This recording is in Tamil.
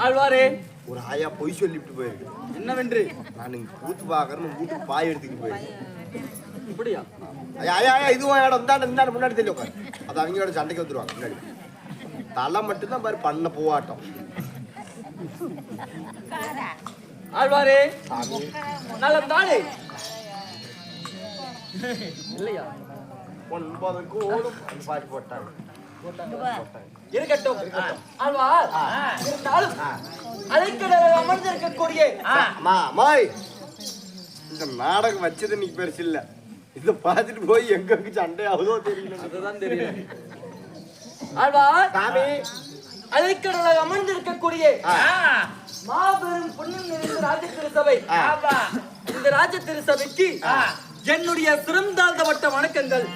ஆழ்வாரே, ஒரு ஆயா பொய் சொல்லிட்டு போயிருக்கு. என்னவென்று? நான் இங்க கூத்து பாக்குறேன்னு வீட்டுக்கு பாய் எடுத்துக்கிட்டு போயிருக்கேன். இப்படியா? ஐயா ஐயா ஐயா, இதுவும் இடம் இந்தாண்ட முன்னாடி தெரியல உட்காரு. அது அவங்களோட சண்டைக்கு வந்துருவாங்க முன்னாடி. தலை மட்டும்தான் பாரு பண்ண போவாட்டம். ஆழ்வாரே, சாமி நலம் தானே? இல்லையா? 9 கோடும் பாட்டு போட்டாங்க. இருக்கட்டும் ஆழ்வார். இருந்தாலும் அலைக்கடலில் அமர்ந்திருக்கக்கூடிய மாய், இந்த நாடகம் வச்சது நீ பெருசு இல்ல. இத பார்த்துட்டு போய் எங்க சண்டை ஆகுதோ தெரியல. அதுதான் தெரியல. ஆழ்வார், சாமி அலைக்கடலில் அமர்ந்திருக்கக்கூடிய மாபெரும் புண்ணியம் நிறைந்த ராஜ திருசபை. இந்த ராஜ திருசபைக்கு என்னுடைய சிறந்தாழ்ந்தப்பட்ட வணக்கங்கள்.